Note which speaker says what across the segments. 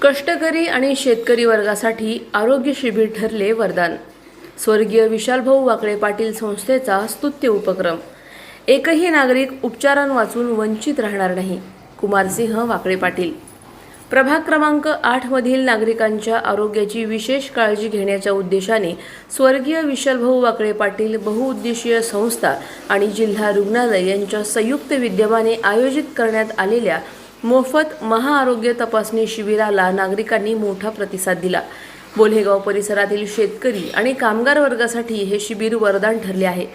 Speaker 1: कष्टकरी आणि शेतकरी वर्गासाठी आरोग्य शिबिर ठरले वरदान। स्वर्गीय विशालभाऊ वाकळे पाटील संस्थेचा स्तुत्य उपक्रम। एकही नागरिक उपचारांवाचून वंचित राहणार नाही। कुमारसिंह वाकळे पाटील। प्रभाग क्रमांक 8 मधील नागरिकांच्या आरोग्याची विशेष काळजी घेण्याच्या उद्देशाने स्वर्गीय विशालभाऊ वाकळे पाटील बहुउद्देशीय संस्था आणि जिल्हा रुग्णालय यांच्या संयुक्त विद्यमाने आयोजित करण्यात आलेल्या मोफत महाआरोग्य तपासणी शिबिराला नागरिकांनी मोठा प्रतिसाद दिला। बोल्हेगाव परिसरातील शेतकरी आणि कामगार वर्गासाठी हे शिबिर वरदान ठरले आहे।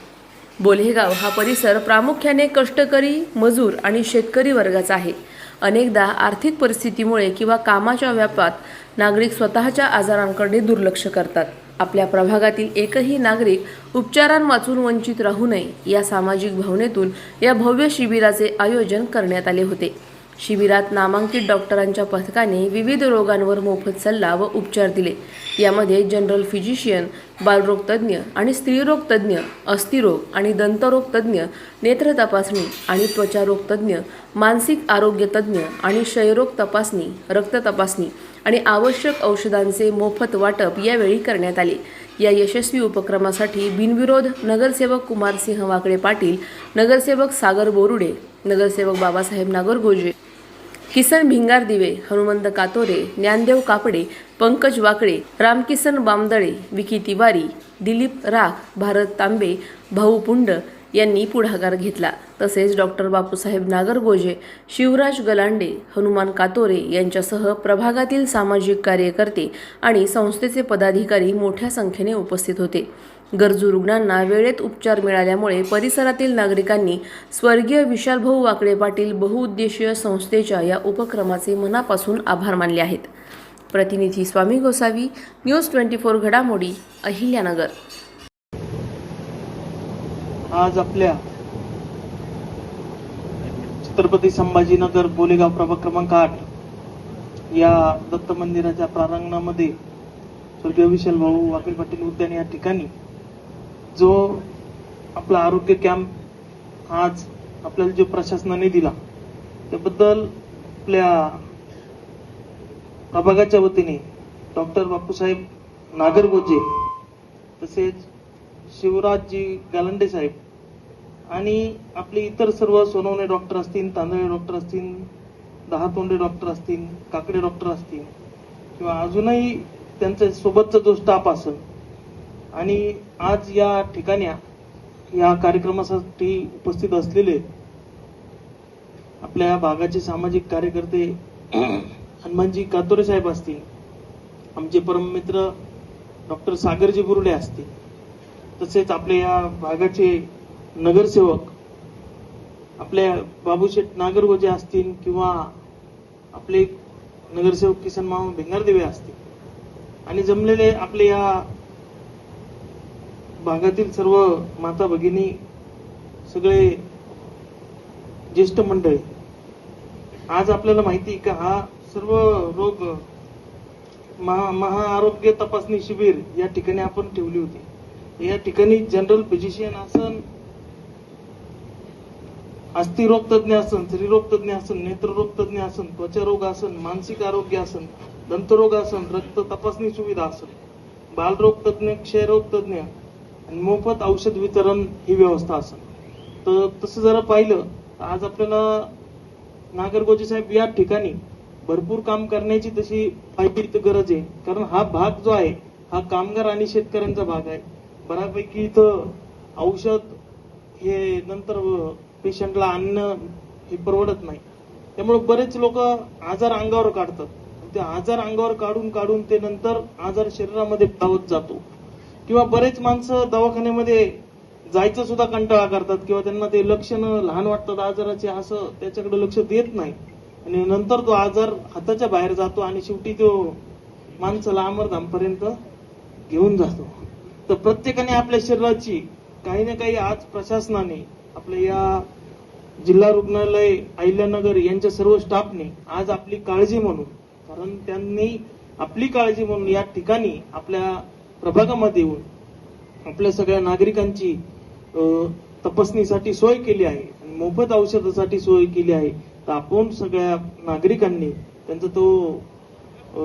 Speaker 1: बोल्हेगाव हा परिसर प्रामुख्याने कष्टकरी, मजूर आणि शेतकरी वर्गाचा आहे। अनेकदा आर्थिक परिस्थितीमुळे किंवा कामाच्या व्यापात नागरिक स्वतःच्या आजारांकडे दुर्लक्ष करतात। आपल्या प्रभागातील एकही नागरिक उपचारांवाचून वंचित राहू नये या सामाजिक भावनेतून या भव्य शिबिराचे आयोजन करण्यात आले होते। शिबिरात नामांकित डॉक्टरांच्या पथकाने विविध रोगांवर मोफत सल्ला व उपचार दिले। यामध्ये जनरल फिजिशियन, बालरोग तज्ज्ञ आणि स्त्रीरोग तज्ज्ञ, अस्थिरोग आणि दंतरोग तज्ज्ञ, नेत्र तपासणी आणि त्वचारोग तज्ज्ञ, मानसिक आरोग्य तज्ज्ञ आणि क्षयरोग तपासणी, रक्त तपासणी आणि आवश्यक औषधांचे मोफत वाटप यावेळी करण्यात आले। या यशस्वी उपक्रमासाठी बिनविरोध नगरसेवक कुमारसिंह वाकळे पाटील, नगरसेवक सागर बोरुडे, नगरसेवक बाबासाहेब नागरगोजे, किसन भिंगार दिवे, हनुमंत कातोरे, ज्ञानदेव कापडे, पंकज वाकळे, रामकिसन बामदळे, विकी तिवारी, दिलीप राख, भारत तांबे, भाऊ पुंड यांनी पुढाकार घेतला। तसेच डॉक्टर बापूसाहेब नागरगोजे, शिवराज गलांडे, हनुमान कातोरे यांच्यासह प्रभागातील सामाजिक कार्यकर्ते आणि संस्थेचे पदाधिकारी मोठ्या संख्येने उपस्थित होते। गरजू रुग्णांना वेळेत उपचार मिळाल्यामुळे परिसरातील नागरिकांनी स्वर्गीय विशालभाऊ वाकळे पाटील बहुउद्देशीय संस्थेच्या या उपक्रमाचे मनापासून आभार मानले आहेत। प्रतिनिधी स्वामी गोसावी, न्यूज 24 घडामोडी, अहिल्यानगर।
Speaker 2: आज आपल्या छत्रपती संभाजीनगर बोलेगाव प्रभाग क्रमांक 8 या दत्त मंदिराच्या प्रांगणामध्ये स्वर्गीय विशालभाऊ वाकळे पाटील उद्यान या ठिकाणी जो आपला आरोग्य कॅम्प आज आपल्याला जो प्रशासनाने दिला त्याबद्दल आपल्या प्रभागाच्या वतीने डॉक्टर बापूसाहेब नागरगोजे, तसेच शिवराजजी गालंडे साहेब आणि आपले इतर सर्व सोनवणे डॉक्टर असतील, तांदळे डॉक्टर असतील, दहातोंडे डॉक्टर असतील, काकडे डॉक्टर असतील किंवा अजूनही त्यांच्या सोबतचा जो स्टाफ असेल आणि आज या ठिकाणी या कार्यक्रमासाठी उपस्थित असलेले आपल्या भागाचे सामाजिक कार्यकर्ते हनुमानजी कातोरे साहेब असतील, आमचे परममित्र डॉक्टर सागरजी बुरुडे असतील, तसेच आपल्या या भागाचे नगरसेवक आपल्या बाबूशेठ नागरगोजे असतील किंवा आपले नगरसेवक किसन मामा भिंगारदेवे असतील आणि जमलेले आपले या भागातील सर्व माता भगिनी, सगळे ज्येष्ठ मंडळी, आज आपल्याला माहिती का हा सर्व रोग महाआरोग्य तपासणी शिबिर या ठिकाणी आपण ठेवली होती। या ठिकाणी जनरल फिजिशियन असन, अस्थिरोग तज्ज्ञ असन, स्त्रीरोग तज्ज्ञ असन, नेत्ररोग तज्ज्ञ असन, त्वचारोग असन, मानसिक आरोग्य असन, दंतरोग असन, रक्त तपासणी सुविधा असन, बालरोग तज्ज्ञ, क्षयरोग तज्ज्ञ आणि मोफत औषध वितरण ही व्यवस्था असेल। तर तसं जरा पाहिलं तर आज आपल्याला नागरगोजे साहेब या ठिकाणी भरपूर काम करण्याची तशी पाहिजे गरज आहे, कारण हा भाग जो आहे हा कामगार आणि शेतकऱ्यांचा भाग आहे। बऱ्यापैकी इथं औषध हे नंतर पेशंटला आणणं हे परवडत नाही, त्यामुळे बरेच लोक आजार अंगावर काढतात। ते आजार अंगावर काढून काढून ते नंतर आजार शरीरामध्ये पावत जातो किंवा बरेच माणसं दवाखान्यामध्ये जायचं सुद्धा कंटाळा करतात किंवा त्यांना ते लक्षणं लहान वाटतात आजाराचे, असं त्याच्याकडे लक्ष देत नाही आणि नंतर तो आजार हाताच्या बाहेर जातो आणि शेवटी तो माणसाला अमरधामपर्यंत घेऊन जातो। तर प्रत्येकाने आपल्या शरीराची काही ना काही आज प्रशासनाने आपल्या या जिल्हा रुग्णालय अहिल्यानगर यांच्या सर्व स्टाफने आज आपली काळजी म्हणून, कारण त्यांनी आपली काळजी म्हणून या ठिकाणी आपल्या प्रभागामध्ये येऊन आपल्या सगळ्या नागरिकांची तपासणीसाठी सोय केली आहे आणि मोफत औषधासाठी सोय केली आहे। तर आपण सगळ्या नागरिकांनी त्यांचा तो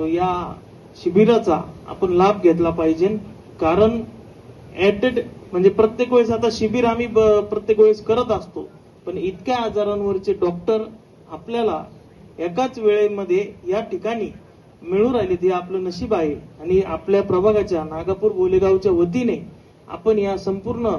Speaker 2: या शिबिराचा आपण लाभ घेतला पाहिजे. कारण म्हणजे प्रत्येक वेळेस आता शिबिर आम्ही प्रत्येक वेळेस करत असतो, पण इतक्या आजारांवरचे डॉक्टर आपल्याला एकाच वेळेमध्ये या ठिकाणी मिळून राहिले हे आपलं नशीब आहे. आणि आपल्या प्रभागाच्या नागापूर बोलेगावच्या वतीने आपण या संपूर्ण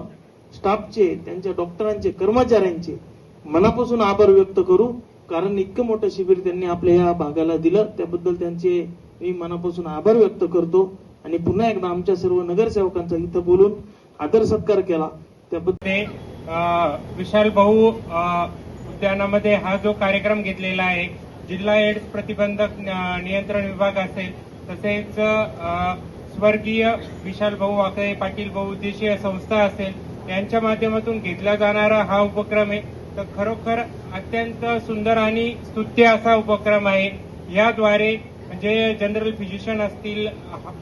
Speaker 2: स्टाफचे, त्यांच्या डॉक्टरांचे, कर्मचाऱ्यांचे मनापासून आभार व्यक्त करू. कारण इतकं मोठं शिबिर त्यांनी आपल्या या भागाला दिलं, त्याबद्दल त्यांचे मी मनापासून आभार व्यक्त करतो. आणि पुन्हा एकदा आमच्या सर्व नगरसेवकांचा इथं बोलून आदर सत्कार केला त्याबद्दल
Speaker 3: विशाल भाऊ उद्यानामध्ये हा जो कार्यक्रम घेतलेला आहे, जिल्हा एड्स प्रतिबंधक नियंत्रण विभाग असेल, तसेच स्वर्गीय विशाल भाऊ वाकळे पाटील बहुउद्देशीय संस्था असेल, यांच्या माध्यमातून घेतला जाणारा हा उपक्रम आहे. तर खरोखर अत्यंत सुंदर आणि स्तुत्य असा उपक्रम आहे. याद्वारे म्हणजे जनरल फिजिशियन असतील,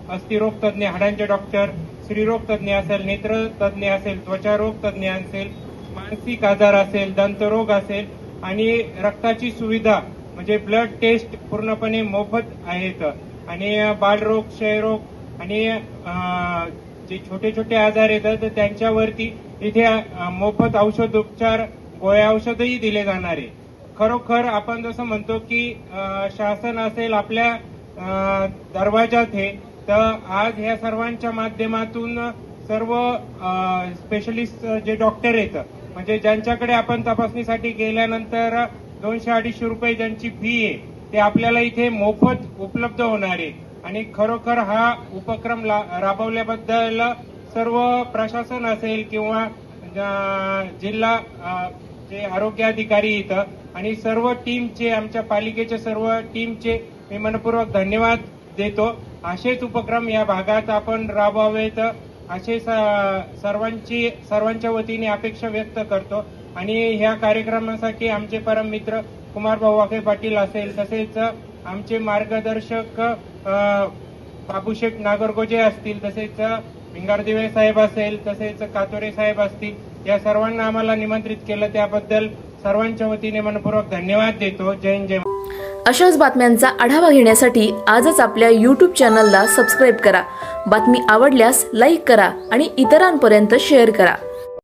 Speaker 3: अस्थिरोग तज्ञ, हाडांचे डॉक्टर, स्त्रीरोग तज्ञ असेल, नेत्र तज्ञ असेल, त्वचारोग तज्ञ असेल, मानसिक आजार असेल, दंतरोग असेल आणि रक्ताची सुविधा म्हणजे ब्लड टेस्ट पूर्णपणे मोफत आहेत. आणि बालरोग, क्षयरोग आणि जे छोटे छोटे आजार येतात तर त्यांच्यावरती इथे मोफत औषधोपचार, गोळ्या औषधही दिले जाणार आहे. खरोखर आपण जसं म्हणतो की शासन असेल आपल्या दरवाजात आहे, तर आज ह्या सर्वांच्या माध्यमातून सर्व स्पेशलिस्ट जे डॉक्टर आहेत, म्हणजे ज्यांच्याकडे आपण तपासणीसाठी गेल्यानंतर 200-250 रुपये ज्यांची फी आहे, ते आपल्याला इथे मोफत उपलब्ध होणार आहे. आणि खरोखर हा उपक्रम राबवल्याबद्दल सर्व प्रशासन असेल किंवा जिल्हा जे आरोग्य अधिकारी इथं आणि सर्व टीमचे, आमच्या पालिकेच्या सर्व टीमचे मी मनपूर्वक धन्यवाद देतो. असेच उपक्रम या भागात आपण राबवावेत असे सर्वांच्या वतीने अपेक्षा व्यक्त करतो. आणि ह्या कार्यक्रमासाठी आमचे परम मित्र कुमार भाऊ वाकळे पाटील असेल, तसेच आमचे मार्गदर्शक बाबूशेठ नागरगोजे असतील, तसेच भिंगारदिवे साहेब असेल, तसेच कातोरे साहेब असतील, या सर्वांना आम्हाला निमंत्रित केलं त्याबद्दल सर्वांच्या वतीने मनपूर्वक धन्यवाद देतो. जय हिंद, जय.
Speaker 1: अशाच बातम्यांचा आढावा घेण्यासाठी आजच आपल्या YouTube चॅनलला सबस्क्राईब करा. बातमी आवडल्यास लाईक करा आणि इतरांपर्यंत शेअर करा.